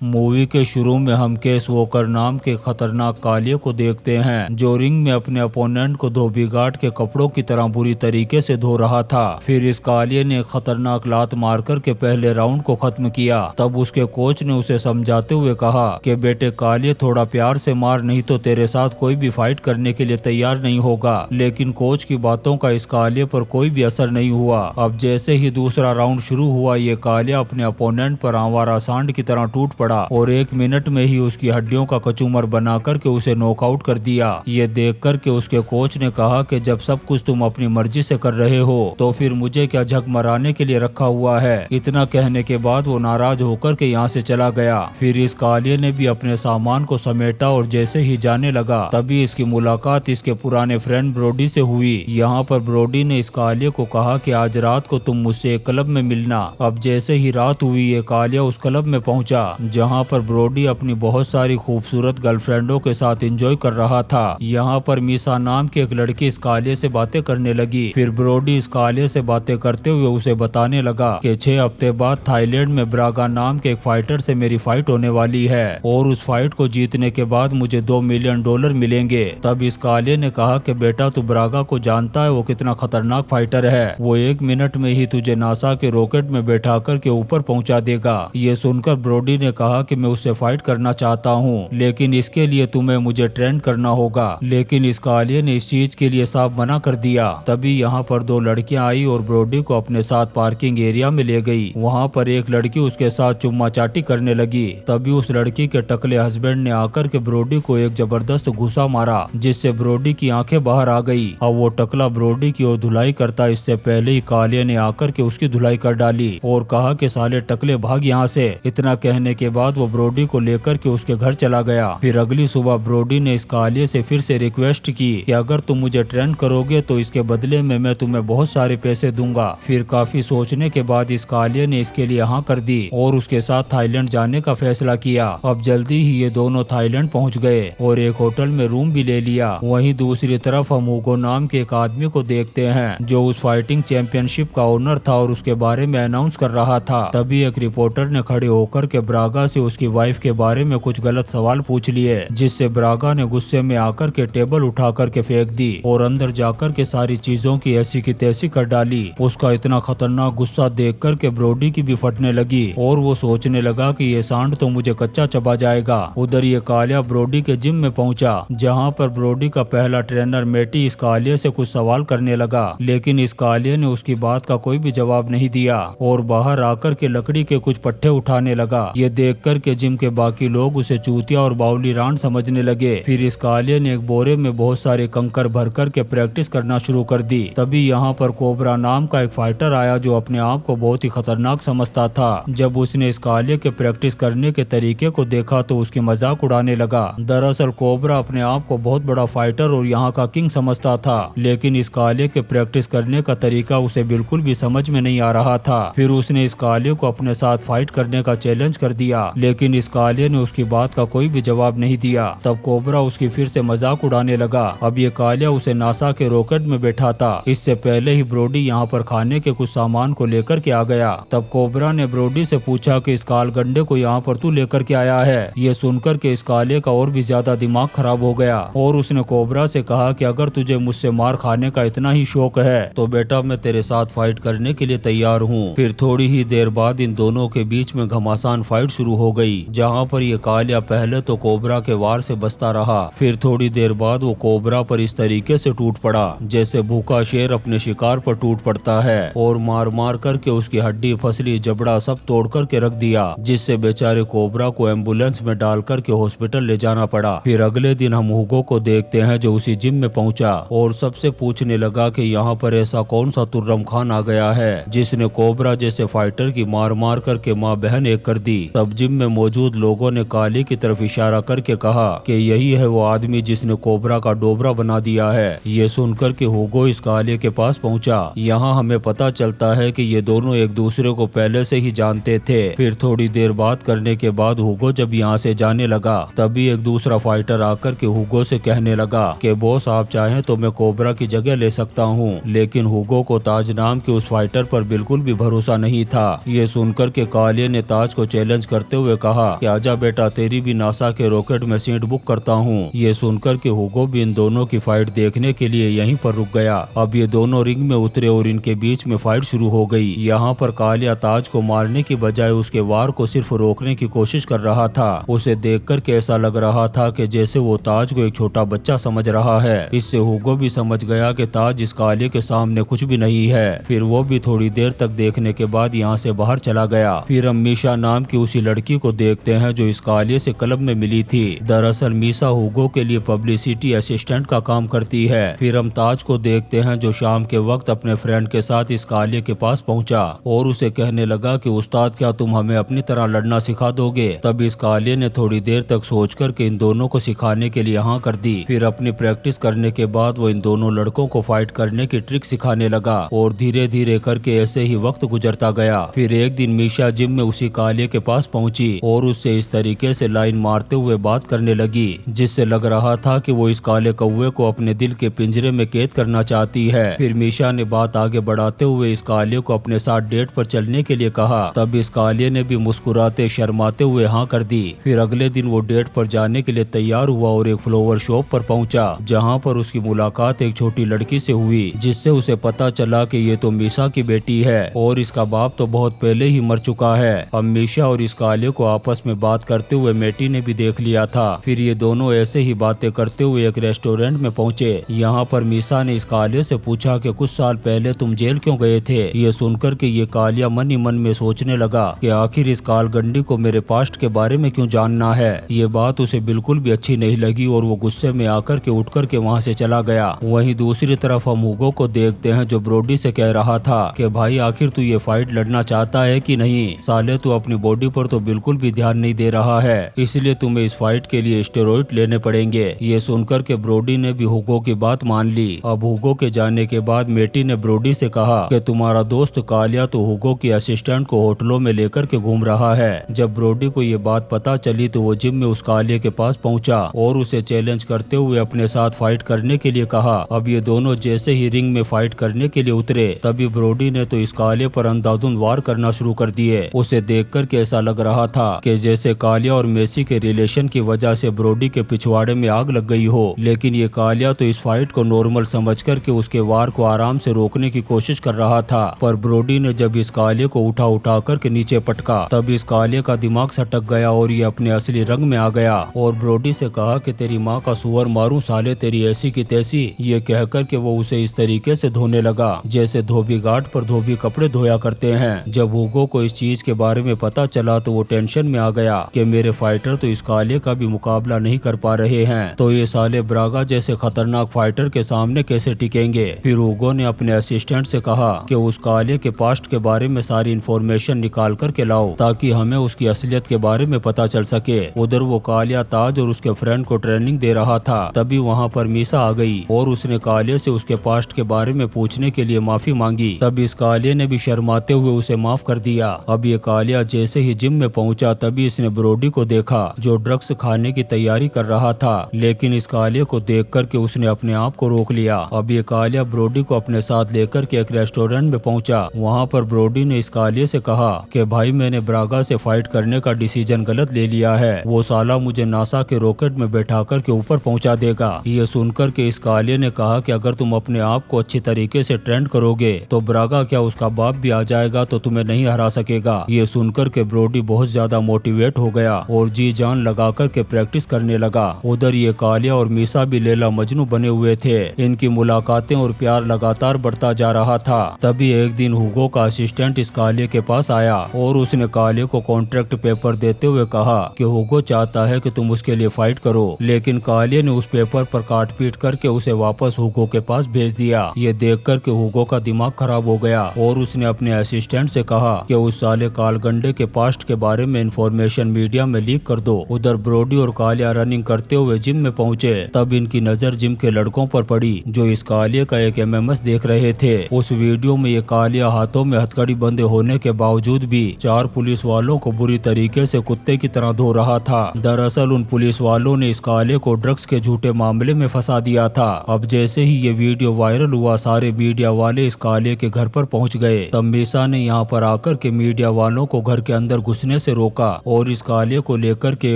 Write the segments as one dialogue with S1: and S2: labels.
S1: Movie के शुरू में हम केस वॉकर नाम के खतरनाक कालिए को देखते हैं जो रिंग में अपने अपोनेंट को धोबीघाट के कपड़ों की तरह बुरी तरीके से धो रहा था। फिर इस कालिए ने खतरनाक लात मारकर के पहले राउंड को खत्म किया। तब उसके कोच ने उसे समझाते हुए कहा कि बेटे कालिए थोड़ा प्यार से मार, नहीं तो तेरे साथ कोई भी फाइट करने के लिए तैयार नहीं होगा। लेकिन कोच की बातों का इस कालिए पर कोई भी असर नहीं हुआ। अब जैसे ही दूसरा राउंड शुरू हुआ, ये कालिया अपने अपोनेंट पर आवारा सांड की तरह टूट पड़ा और 1 मिनट में ही उसकी हड्डियों का कचूमर बना करके उसे नॉकआउट कर दिया। ये देख करके उसके कोच ने कहा कि जब सब कुछ तुम अपनी मर्जी से कर रहे हो तो फिर मुझे क्या झक मराने के लिए रखा हुआ है। इतना कहने के बाद वो नाराज होकर के यहाँ से चला गया। फिर इस कालिए ने भी अपने सामान को समेटा और जैसे ही जाने लगा तभी इसकी मुलाकात इसके पुराने फ्रेंड ब्रोडी से हुई। यहाँ पर ब्रोडी ने इस कालिए को कहा कि आज रात को तुम मुझसे एक क्लब में मिलना। अब जैसे ही रात हुई, ये कालिया उस क्लब में पहुंचा जहां पर ब्रोडी अपनी बहुत सारी खूबसूरत गर्लफ्रेंडों के साथ एंजॉय कर रहा था। यहाँ पर मीसा नाम की एक लड़की इस कालिए से बातें करने लगी। फिर ब्रोडी इस कालिए से बातें करते हुए उसे बताने लगा कि 6 हफ्ते बाद थाईलैंड में ब्रागा नाम के एक फाइटर से मेरी फाइट होने वाली है और उस फाइट को जीतने के बाद मुझे $2 मिलियन मिलेंगे। तब इस कालिए ने कहा कि बेटा तू ब्रागा को जानता है, वो कितना खतरनाक फाइटर है। वो 1 मिनट में ही तुझे नासा के रॉकेट में बैठा कर के ऊपर पहुंचा देगा। ये सुनकर ब्रोडी ने कहा कि मैं उससे फाइट करना चाहता हूँ, लेकिन इसके लिए तुम्हें मुझे ट्रेन करना होगा। लेकिन इस कालिए ने इस चीज के लिए साफ मना कर दिया। तभी यहाँ पर 2 लड़कियां आई और ब्रोडी को अपने साथ पार्किंग एरिया में ले गई। वहाँ पर एक लड़की उसके साथ चुम्मा चाटी करने लगी। तभी उस लड़की के टकले हस्बैंड ने आकर के ब्रोडी को एक जबरदस्त घुसा मारा जिससे ब्रोडी की आंखें बाहर आ गई। अब वो टकला ब्रोडी की ओर धुलाई करता, इससे पहले ही कालिए ने आकर के उसकी धुलाई कर डाली और कहा कि साले टकले भाग यहाँ से। इतना कहने के बाद वो ब्रोडी को लेकर के उसके घर चला गया। फिर अगली सुबह ब्रोडी ने इस कालिए से फिर से रिक्वेस्ट की कि अगर तुम मुझे ट्रेन करोगे तो इसके बदले में मैं तुम्हें बहुत सारे पैसे दूंगा। फिर काफी सोचने के बाद इस कालिए ने इसके लिए हाँ कर दी और उसके साथ थाईलैंड जाने का फैसला किया। अब जल्दी ही ये दोनों थाईलैंड पहुंच गए और एक होटल में रूम भी ले लिया। वहीं दूसरी तरफ हम हुगो नाम के एक आदमी को देखते हैं जो उस फाइटिंग चैंपियनशिप का ओनर था और उसके बारे में अनाउंस कर रहा था। तभी एक रिपोर्टर ने खड़े होकर के ब्रागा से उसकी वाइफ के बारे में कुछ गलत सवाल पूछ लिए, जिससे ब्रागा ने गुस्से में आकर के टेबल उठा कर के फेंक दी और अंदर जाकर के सारी चीजों की ऐसी की तैसी कर डाली। उसका इतना खतरनाक गुस्सा देख कर के ब्रोडी की भी फटने लगी और वो सोचने लगा कि ये सांड तो मुझे कच्चा चबा जाएगा। उधर ये कालिया ब्रोडी के जिम में पहुंचा जहां पर ब्रोडी का पहला ट्रेनर मेटी इस कालिया से कुछ सवाल करने लगा, लेकिन इस कालिया ने उसकी बात का कोई भी जवाब नहीं दिया और बाहर आकर के लकड़ी के कुछ पट्टे उठाने लगा। ये देख कर के जिम के बाकी लोग उसे चूतिया और बाउली रांड समझने लगे। फिर इस कालिए ने एक बोरे में बहुत सारे कंकर भर कर के प्रैक्टिस करना शुरू कर दी। तभी यहाँ पर कोबरा नाम का एक फाइटर आया जो अपने आप को बहुत ही खतरनाक समझता था। जब उसने इस कालिए के प्रैक्टिस करने के तरीके को देखा तो उसकी मजाक उड़ाने लगा। दरअसल कोबरा अपने आप को बहुत बड़ा फाइटर और यहाँ का किंग समझता था, लेकिन इस कालिए के प्रैक्टिस करने का तरीका उसे बिल्कुल भी समझ में नहीं आ रहा था। फिर उसने इस कालिए को अपने साथ फाइट करने का चैलेंज कर दिया, लेकिन इस कालिए ने उसकी बात का कोई भी जवाब नहीं दिया। तब कोबरा उसकी फिर से मजाक उड़ाने लगा। अब ये कालिया उसे नासा के रॉकेट में बैठा था। इससे पहले ही ब्रोडी यहाँ पर खाने के कुछ सामान को लेकर के आ गया। तब कोबरा ने ब्रोडी से पूछा कि इस कालगंडे को यहाँ पर तू लेकर के आया है। ये सुनकर के इस कालिए का और भी ज्यादा दिमाग खराब हो गया और उसने कोबरा से कहा कि अगर तुझे मुझसे मार खाने का इतना ही शौक है तो बेटा मैं तेरे साथ फाइट करने के लिए तैयार हूँ। फिर थोड़ी ही देर बाद इन दोनों के बीच में घमासान फाइट शुरू हो गई, जहाँ पर ये कालिया पहले तो कोबरा के वार से बचता रहा। फिर थोड़ी देर बाद वो कोबरा पर इस तरीके से टूट पड़ा जैसे भूखा शेर अपने शिकार पर टूट पड़ता है और मार मार करके उसकी हड्डी फसली जबड़ा सब तोड़ करके रख दिया, जिससे बेचारे कोबरा को एम्बुलेंस में डाल करके हॉस्पिटल ले जाना पड़ा। फिर अगले दिन हम हुगो को देखते हैं जो उसी जिम में पहुंचा और सबसे पूछने लगा कि यहाँ पर ऐसा कौन सा तुर्रम खान आ गया है जिसने कोबरा जैसे फाइटर की मार मार करके माँ बहन एक कर दी। तब जिम में मौजूद लोगों ने काली की तरफ इशारा करके कहा कि यही है वो आदमी जिसने कोबरा का डोबरा बना दिया है। ये सुनकर के हुगो इस काले के पास पहुंचा। यहाँ हमें पता चलता है कि ये दोनों एक दूसरे को पहले से ही जानते थे। फिर थोड़ी देर बात करने के बाद हुगो जब यहाँ से जाने लगा तभी एक दूसरा फाइटर आकर के हुगो से कहने लगा कि बॉस आप चाहें तो मैं कोबरा की जगह ले सकता हूँ। लेकिन हुगो को ताज नाम के उस फाइटर पर बिल्कुल भी भरोसा नहीं था। ये सुनकर के कालिए ने ताज को चैलेंज करते मारते हुए कहा कि आजा बेटा, तेरी भी नासा के रॉकेट में सीट बुक करता हूँ। ये सुनकर के हुगो भी इन दोनों की फाइट देखने के लिए यहीं पर रुक गया। अब ये दोनों रिंग में उतरे और इनके बीच में फाइट शुरू हो गई। यहाँ पर कालिया ताज को मारने की बजाय उसके वार को सिर्फ रोकने की कोशिश कर रहा था। उसे देखकर के ऐसा लग रहा था कि जैसे वो ताज को एक छोटा बच्चा समझ रहा है। इससे हुगो भी समझ गया कि ताज इस कालिया के सामने कुछ भी नहीं है। फिर वो भी थोड़ी देर तक देखने के बाद यहाँ से बाहर चला गया। फिर हम मीशा नाम की उसी लड़की को देखते हैं जो इस कालिया से क्लब में मिली थी। दरअसल मीशा हुगो के लिए पब्लिसिटी असिस्टेंट का काम करती है। फिर हम ताज को देखते हैं जो शाम के वक्त अपने फ्रेंड के साथ इस कालिया के पास पहुंचा और उसे कहने लगा कि उस्ताद, क्या तुम हमें अपनी तरह लड़ना सिखा दोगे? तब इस कालिया ने थोड़ी देर तक सोचकर के इन दोनों को सिखाने के लिए हाँ कर दी। फिर अपनी प्रैक्टिस करने के बाद वो इन दोनों लड़कों को फाइट करने की ट्रिक सिखाने लगा और धीरे धीरे करके ऐसे ही वक्त गुजरता गया। फिर एक दिन मीशा जिम में उसी कालिया के पास पहुंची और उससे इस तरीके से लाइन मारते हुए बात करने लगी जिससे लग रहा था कि वो इस काले कौवे को अपने दिल के पिंजरे में कैद करना चाहती है। फिर मीशा ने बात आगे बढ़ाते हुए इस कालिया को अपने साथ डेट पर चलने के लिए कहा। तब इस कालिया ने भी मुस्कुराते शर्माते हुए हाँ कर दी। फिर अगले दिन वो डेट पर जाने के लिए तैयार हुआ और एक फ्लावर शॉप पर पहुंचा जहां पर उसकी मुलाकात एक छोटी लड़की से हुई जिससे उसे पता चला कि ये तो मीशा की बेटी है और इसका बाप तो बहुत पहले ही मर चुका है। अब मीशा और इस कालिया को आपस में बात करते हुए मेटी ने भी देख लिया था। फिर ये दोनों ऐसे ही बातें करते हुए एक रेस्टोरेंट में पहुंचे। यहाँ पर मीशा ने इस कालिया से पूछा कि कुछ साल पहले तुम जेल क्यों गए थे? ये सुनकर के ये कालिया मन ही मन में सोचने लगा कि आखिर इस कालगंडी को मेरे पास्ट के बारे में क्यों जानना है। ये बात उसे बिल्कुल भी अच्छी नहीं लगी और वो गुस्से में आकर के उठकर के वहाँ से चला गया। वहीं दूसरी तरफ हम हुगो को देखते हैं जो ब्रोडी से कह रहा था कि भाई आखिर तू ये फाइट लड़ना चाहता है कि नहीं? साले तू अपनी बॉडी पर तो बिल्कुल भी ध्यान नहीं दे रहा है, इसलिए तुम्हें इस फाइट के लिए स्टेरॉइड लेने पड़ेंगे। ये सुनकर के ब्रोडी ने भी हुगो की बात मान ली। अब हुगो के जाने के बाद मेटी ने ब्रोडी से कहा कि तुम्हारा दोस्त कालिया तो हुगो की असिस्टेंट को होटलों में लेकर के घूम रहा है। जब ब्रोडी को ये बात पता चली तो वो जिम में उस कालिया के पास पहुंचा और उसे चैलेंज करते हुए अपने साथ फाइट करने के लिए कहा। अब ये दोनों जैसे ही रिंग में फाइट करने के लिए उतरे तभी ब्रोडी ने तो इस कालिया पर अंधाधुंध वार करना शुरू कर दिए। उसे देखकर के ऐसा लग रहा था कि जैसे कालिया और मेसी के रिलेशन की वजह से ब्रोडी के पिछवाड़े में आग लग गई हो। लेकिन ये कालिया तो इस फाइट को नॉर्मल समझकर के उसके वार को आराम से रोकने की कोशिश कर रहा था। पर ब्रोडी ने जब इस कालिया को उठा कर के नीचे पटका तब इस कालिया का दिमाग सटक गया और ये अपने असली रंग में आ गया और ब्रोडी से कहा कि तेरी माँ का सुअर मारूं साले, तेरी ऐसी की तैसी। ये कहकर के वो उसे इस तरीके से धोने लगा जैसे धोबी घाट पर धोबी कपड़े धोया करते हैं। जब हुगो को इस चीज के बारे में पता चला तो वो टेंशन में आ गया कि मेरे फाइटर तो इस कालिया का भी मुकाबला नहीं कर पा रहे हैं, तो ये साले ब्रागा जैसे खतरनाक फाइटर के सामने कैसे टिकेंगे। फिर हुगो ने अपने असिस्टेंट से कहा कि उस कालिया के पास्ट के बारे में सारी इन्फॉर्मेशन निकाल कर के लाओ ताकि हमें उसकी असलियत के बारे में पता चल सके। उधर वो कालिया ताज और उसके फ्रेंड को ट्रेनिंग दे रहा था। तभी वहाँ पर मीसा आ गई और उसने कालिया से उसके पास्ट के बारे में पूछने के लिए माफी मांगी। तब इस कालिया ने भी शर्माते हुए उसे माफ कर दिया। अब ये कालिया जैसे ही जिम में पहुंचा तभी इसने ब्रोडी को देखा जो ड्रग्स खाने की तैयारी कर रहा था, लेकिन इस कालिया को देख कर के उसने अपने आप को रोक लिया। अब ये कालिया ब्रोडी को अपने साथ लेकर के एक रेस्टोरेंट में पहुंचा। वहाँ पर ब्रोडी ने इस कालिया से कहा कि भाई मैंने ब्रागा से फाइट करने का डिसीजन गलत ले लिया है, वो साला मुझे नासा के रॉकेट में बैठा कर के ऊपर पहुंचा देगा। ये सुनकर के इस कालिया ने कहा कि अगर तुम अपने आप को अच्छी तरीके से ट्रेंड करोगे तो ब्रागा क्या उसका बाप भी आ जाएगा तो तुम्हें नहीं हरा सकेगा। ये सुनकर के ब्रोडी बहुत ज्यादा मोटिवेट हो गया और जी जान लगा कर के प्रैक्टिस करने लगा। उधर ये कालिया और मीसा भी लैला मजनू बने हुए थे। इनकी मुलाकातें और प्यार लगातार बढ़ता जा रहा था। तभी एक दिन हुगो का असिस्टेंट इस कालिया के पास आया और उसने कालिया को कॉन्ट्रैक्ट पेपर देते हुए कहा कि हुगो चाहता है कि तुम उसके लिए फाइट करो, लेकिन कालिया ने उस पेपर पर काट पीट करके उसे वापस हुगो के पास भेज दिया। ये देख कर के हुगो का दिमाग खराब हो गया और उसने अपने असिस्टेंट से कहा कि उस साले कालगंडे के पास्ट के बारे में इंफॉर्मेशन मीडिया में लीक कर दो। उधर ब्रोडी और कालिया रनिंग करते हुए जिम में पहुंचे। तब इनकी नजर जिम के लड़कों पर पड़ी जो इस कालिया का एक एमएमएस देख रहे थे। उस वीडियो में ये कालिया हाथों में हथकड़ी बंधे होने के बावजूद भी 4 पुलिस वालों को बुरी तरीके से कुत्ते की तरह धो रहा था। दरअसल उन पुलिस वालों ने इस कालिया को ड्रग्स के झूठे मामले में फंसा दिया था। अब जैसे ही ये वीडियो वायरल हुआ सारे मीडिया वाले इस कालिया के घर पर पहुंच गए। तब मीसा ने यहाँ पर आकर के मीडिया वालों को घर के अंदर घुसने से रोका और इस कालिया को लेकर के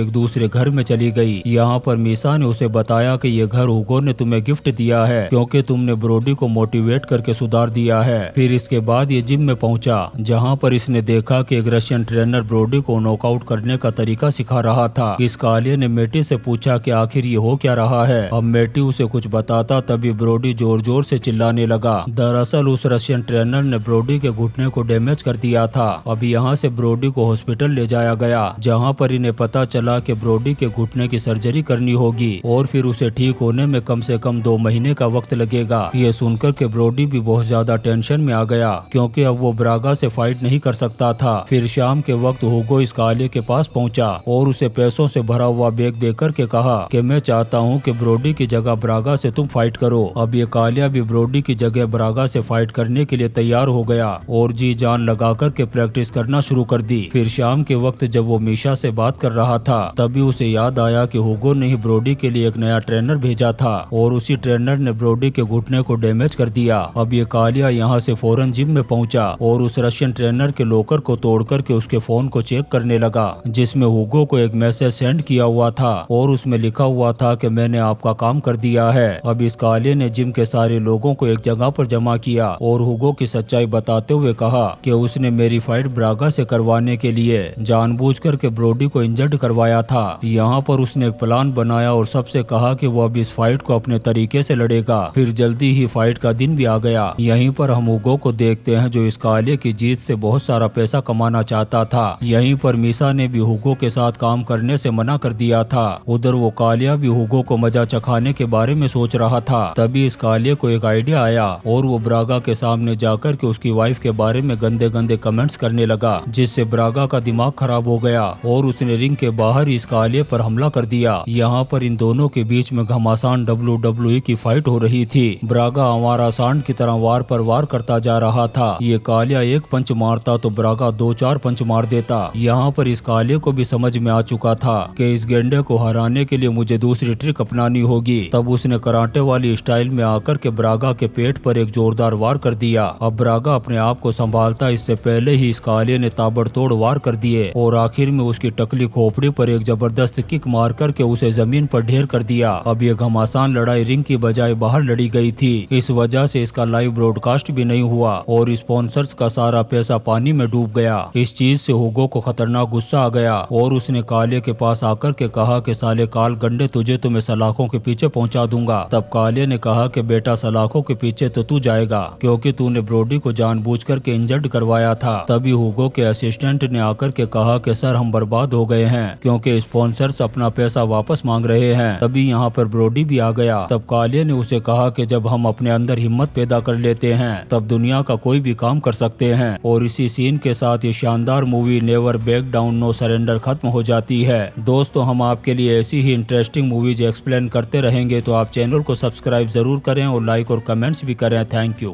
S1: एक दूसरे घर में चली गई। यहाँ पर मीसा ने उसे बताया कि ये घर हुगो ने तुम्हें गिफ्ट दिया है क्योंकि तुमने ब्रोडी को मोटिवेट करके सुधार दिया है। फिर इसके बाद ये जिम में पहुंचा जहाँ पर इसने देखा कि एक रशियन ट्रेनर ब्रोडी को नॉकआउट करने का तरीका सिखा रहा था। इस कालिया ने मेटी से पूछा कि आखिर ये हो क्या रहा है। अब मेटी उसे कुछ बताता तभी ब्रोडी जोर जोर से चिल्लाने लगा। दरअसल उस रशियन ट्रेनर ने ब्रोडी के घुटने को डैमेज कर दिया था। अब यहाँ से ब्रोडी को हॉस्पिटल ले जाया गया जहाँ पर इन्हें पता चला कि ब्रोडी के घुटने की सर्जरी करनी होगी और फिर उसे ठीक होने में कम से कम 2 महीने का वक्त लगेगा। ये सुनकर के ब्रोडी भी बहुत ज्यादा टेंशन में आ गया क्योंकि अब वो ब्रागा से फाइट नहीं कर सकता था। फिर शाम के वक्त हुगो इस कालिया के पास पहुंचा और उसे पैसों से भरा हुआ बैग देकर के कहा कि मैं चाहता हूं कि ब्रोडी की जगह ब्रागा से तुम फाइट करो। अब ये कालिया भी ब्रोडी की जगह ब्रागा से फाइट करने के लिए तैयार हो गया और जी जान लगा कर के प्रैक्टिस करना शुरू कर दी। फिर शाम के वक्त जब वो मीशा से बात कर रहा था तभी उसे याद आया कि हुगो ने ही ब्रोडी के लिए एक नया ट्रेनर भेजा था और उसी ट्रेनर ने ब्रोडी के घुटने को डैमेज कर दिया। अब ये कालिया यहाँ से फौरन जिम में पहुंचा और उस रशियन ट्रेनर के लॉकर को तोड़ करके उसके फोन को चेक करने लगा जिसमें हुगो को एक मैसेज सेंड किया हुआ था और उसमें लिखा हुआ था कि मैंने आपका काम कर दिया है। अब इस कालिया ने जिम के सारे लोगों को एक जगह पर जमा किया और हुगो की सच्चाई बताते हुए कहा कि उसने मेरी फाइट ब्रागा से करवाने के लिए जानबूझकर के ब्रोडी को इंजर्ड करवाया था। यहाँ पर उसने एक प्लान बनाया और सबसे कहा कि वो अब इस फाइट को अपने तरीके से लड़ेगा। फिर जल्दी ही फाइट का दिन भी आ गया। यहीं पर हम हुगो को देखते हैं जो इस कालिया की जीत से बहुत सारा पैसा कमाना चाहता था। यहीं पर मीसा ने भी हुगो के साथ काम करने से मना कर दिया था। उधर वो कालिया भी हुगो को मजा चखाने के बारे में सोच रहा था। तभी इस कालिया को एक आइडिया आया और वो ब्रागा के सामने जाकर के उसकी वाइफ के बारे में गंदे गंदे कमेंट्स करने लगा जिससे ब्रागा का दिमाग खराब हो गया और उसने रिंग के बाहर इस कालिया पर हमला कर दिया। यहाँ पर इन दोनों के बीच में घमासान WWE की फाइट हो रही थी। ब्रागा हमारा सांड की तरह वार पर वार करता जा रहा था। ये कालिया एक पंच मारता तो ब्रागा 2-4 पंच मार देता। यहाँ पर इस कालिया को भी समझ में आ चुका था कि इस गेंडे को हराने के लिए मुझे दूसरी ट्रिक अपनानी होगी। तब उसने कराटे वाली स्टाइल में आकर के ब्रागा के पेट पर एक जोरदार वार कर दिया। अब ब्रागा अपने आप को संभालता इससे पहले ही इस कालिया ने ताबड़तोड़ वार कर दिए और आखिर में उसकी टकली खोपड़ी पर एक जबरदस्त किक मार करके उसे जमीन पर ढेर कर दिया। अब ये घमासान लड़ाई रिंग की बजाय बाहर लड़ी गई थी। इस वजह से इसका लाइव ब्रॉडकास्ट भी नहीं हुआ और स्पॉन्सर्स का सारा पैसा पानी में डूब गया। इस चीज से हुगो को खतरनाक गुस्सा आ गया और उसने कालिया के पास आकर के कहा कि साले काल गंडे तुझे तो मैं सलाखों के पीछे पहुंचा दूंगा। तब कालिया ने कहा कि बेटा सलाखों के पीछे तो तू जाएगा क्योंकि तूने ब्रोडी को जानबूझकर के इंजर्ड करवाया था। तभी हुगो के असिस्टेंट ने आकर के कहा कि सर हम बर्बाद हो गए हैं क्योंकि स्पॉन्सर्स अपना पैसा वापस मांग रहे हैं। तभी यहाँ पर ब्रोडी भी आ गया। तब कालिया ने उसे कहा कि जब हम अपने अंदर हिम्मत पैदा कर लेते हैं तब दुनिया का कोई भी काम कर सकते हैं। और इसी सीन के साथ ये शानदार movie never back down no surrender खत्म हो जाती है। दोस्तों हम आपके लिए ऐसी ही इंटरेस्टिंग मूवीज एक्सप्लेन करते रहेंगे तो आप चैनल को सब्सक्राइब जरूर करें और लाइक और कमेंट्स भी करें। Thank you.